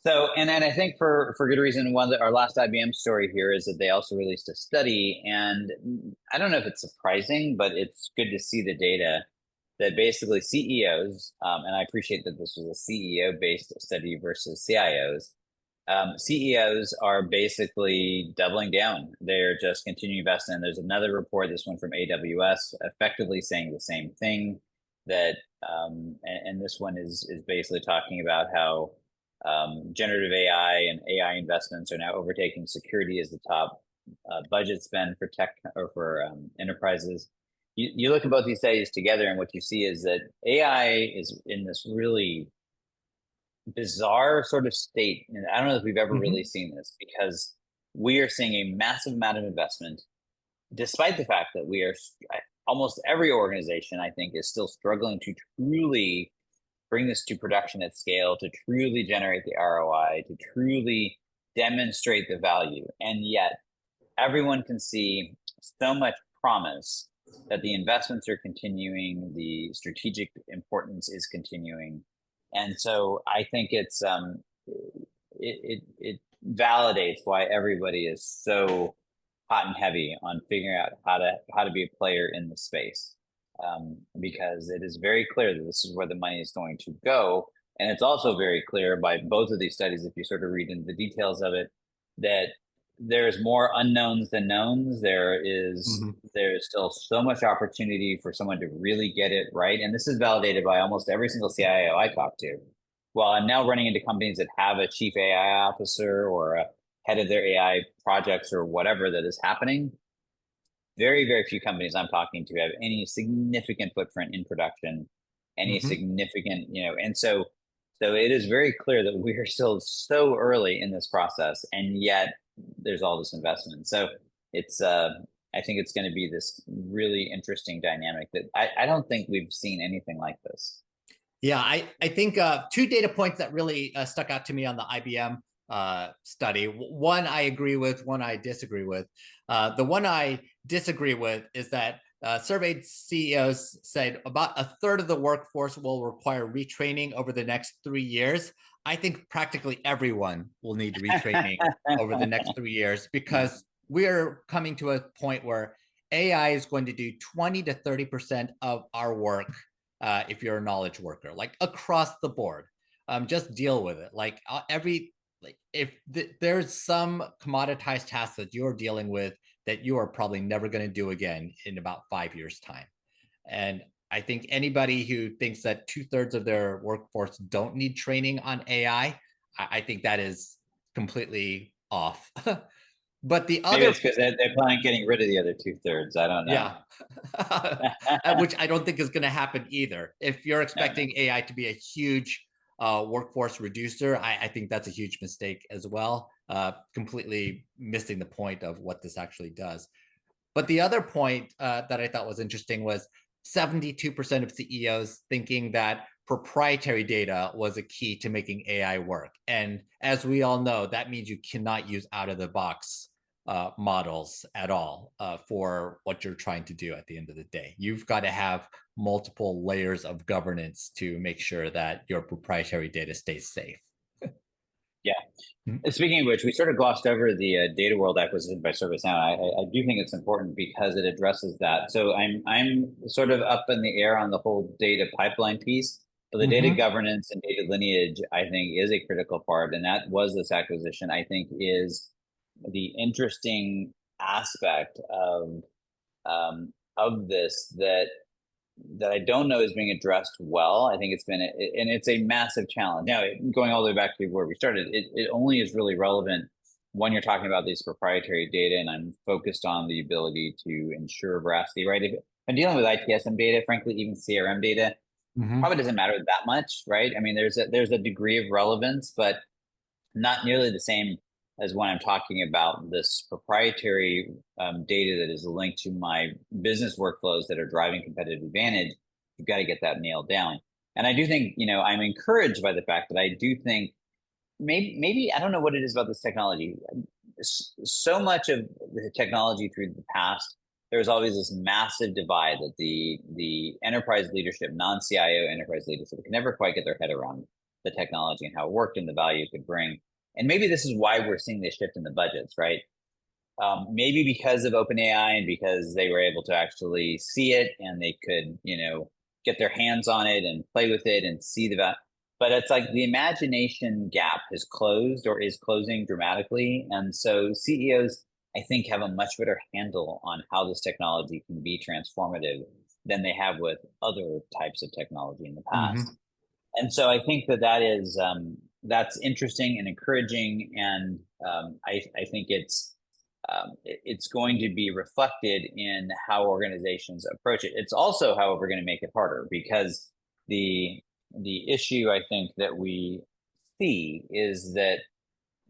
So, and I think for good reason, one that our last IBM story here is that they also released a study, and I don't know if it's surprising, but it's good to see the data that basically CEOs, and I appreciate that this was a CEO-based study versus CIOs. CEOs are basically doubling down. They're just continuing investing. There's another report, this one from AWS, effectively saying the same thing. That and this one is basically talking about how generative AI and AI investments are now overtaking security as the top budget spend for tech or for enterprises. You look at both these studies together, and what you see is that AI is in this really bizarre sort of state. And I don't know if we've ever really seen this, because we are seeing a massive amount of investment, despite the fact that we are almost every organization, I think, is still struggling to truly bring this to production at scale, to truly generate the ROI, to truly demonstrate the value. And yet everyone can see so much promise that the investments are continuing, the strategic importance is continuing. And so I think it validates why everybody is so hot and heavy on figuring out how to be a player in the space, because it is very clear that this is where the money is going to go. And it's also very clear by both of these studies, if you sort of read into the details of it, that there's more unknowns than knowns. There's still so much opportunity for someone to really get it right. And this is validated by almost every single CIO I talk to. Well, I'm now running into companies that have a chief AI officer or a head of their AI projects or whatever that is happening. Very, very few companies I'm talking to have any significant footprint in production, any significant, and so it is very clear that we are still so early in this process, and yet there's all this investment. So I think it's going to be this really interesting dynamic that I don't think we've seen anything like this. Yeah, I think two data points that really stuck out to me on the IBM study. One I agree with, one I disagree with. The one I disagree with is that surveyed CEOs said about a third of the workforce will require retraining over the next 3 years. I think practically everyone will need retraining over the next 3 years, because we're coming to a point where AI is going to do 20 to 30% of our work if you're a knowledge worker, like across the board. Just deal with it. Like if there's some commoditized task that you're dealing with that you are probably never going to do again in about 5 years' time. And I think anybody who thinks that 2/3 of their workforce don't need training on AI, I think that is completely off. But the other, maybe it's because they're planning on getting rid of the other 2/3. I don't know. Yeah, which I don't think is going to happen either. If you're expecting AI to be a huge workforce reducer, I think that's a huge mistake as well. Completely missing the point of what this actually does. But the other point that I thought was interesting was 72% of CEOs thinking that proprietary data was a key to making AI work. And as we all know, that means you cannot use out of the box models at all for what you're trying to do at the end of the day. You've got to have multiple layers of governance to make sure that your proprietary data stays safe. Yeah. Speaking of which, we sort of glossed over the Data World acquisition by ServiceNow. I do think it's important because it addresses that. So I'm sort of up in the air on the whole data pipeline piece, but the data governance and data lineage, I think, is a critical part, and that was this acquisition. I think is the interesting aspect of this that I don't know is being addressed well. I think and it's a massive challenge. Now, going all the way back to where we started, it only is really relevant when you're talking about these proprietary data, and I'm focused on the ability to ensure veracity, right? If I'm dealing with ITSM data, frankly, even CRM data, probably doesn't matter that much, right? I mean, there's a degree of relevance, but not nearly the same as when I'm talking about this proprietary data that is linked to my business workflows that are driving competitive advantage. You've got to get that nailed down. And I do think, I'm encouraged by the fact that I do think maybe I don't know what it is about this technology. So much of the technology through the past, there was always this massive divide that the enterprise leadership, non-CIO enterprise leadership, can never quite get their head around. the technology and how it worked and the value it could bring. And maybe this is why we're seeing this shift in the budgets, right? Maybe because of OpenAI and because they were able to actually see it and they could, get their hands on it and play with it and see the value. But it's like the imagination gap has closed or is closing dramatically. And so CEOs, I think, have a much better handle on how this technology can be transformative than they have with other types of technology in the past. Hmm. And so I think that is that's interesting and encouraging, and I think it's going to be reflected in how organizations approach it. It's also, however, going to make it harder because the the issue I think that we see is that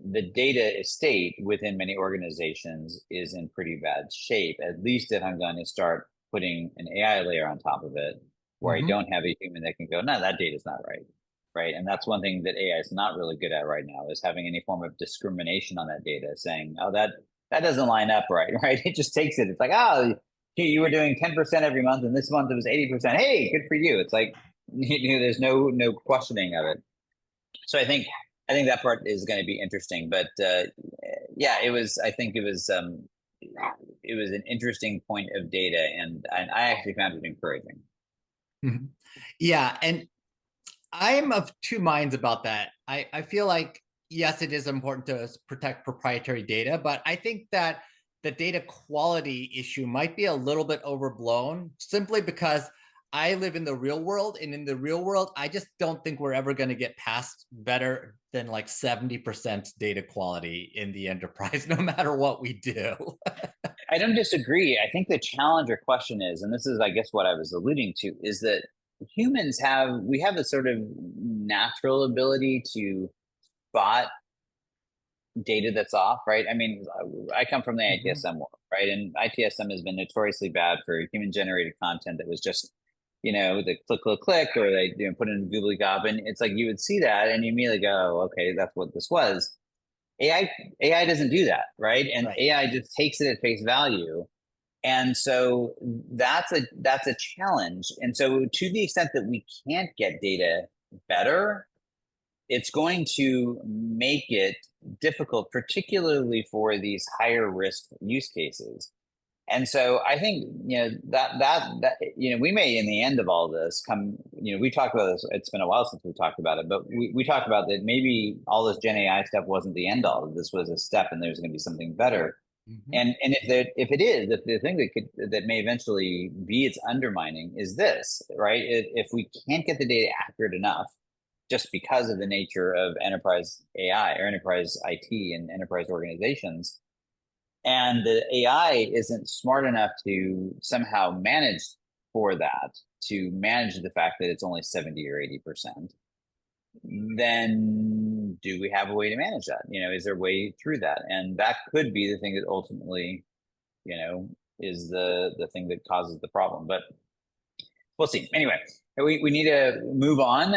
the data estate within many organizations is in pretty bad shape, at least if I'm going to start putting an AI layer on top of it, where I Hmm. don't have a human that can go, no, that data is not right. Right. And that's one thing that AI is not really good at right now, is having any form of discrimination on that data, saying, oh, that doesn't line up right. Right. It just takes it. It's like, oh, you were doing 10% every month and this month it was 80%. Hey, good for you. It's like, there's no questioning of it. So I think that part is going to be interesting. But yeah, it was. I think it was an interesting point of data, and I actually found it encouraging. Hmm. Yeah, and I'm of two minds about that. I feel like, yes, it is important to protect proprietary data, but I think that the data quality issue might be a little bit overblown simply because I live in the real world. And in the real world, I just don't think we're ever going to get past better than like 70% data quality in the enterprise, no matter what we do. I don't disagree. I think the challenge or question is, and this is, I guess, what I was alluding to, is that we have a sort of natural ability to spot data that's off, right? I mean, I come from the Mhm. ITSM world, right? And ITSM has been notoriously bad for human generated content that was just, the click, or they put in googly gob. And it's like you would see that and you immediately go, oh, okay, that's what this was. AI doesn't do that, right? And Right. AI just takes it at face value. And so that's a challenge. And so to the extent that we can't get data better, it's going to make it difficult, particularly for these higher risk use cases. And so I think, that we may, in the end of all this, come, we talked about this. It's been a while since we talked about it, but we talked about that maybe all this Gen AI stuff wasn't the end all. This was a step, and there's going to be something better. Mhm. And if it is, if the thing that may eventually be its undermining is this, right? If we can't get the data accurate enough, just because of the nature of enterprise AI or enterprise IT and enterprise organizations, and the AI isn't smart enough to somehow manage for that, to manage the fact that it's only 70 or 80%, then do we have a way to manage that? Is there a way through that? And that could be the thing that ultimately, is the thing that causes the problem. But we'll see. Anyway, we need to move on.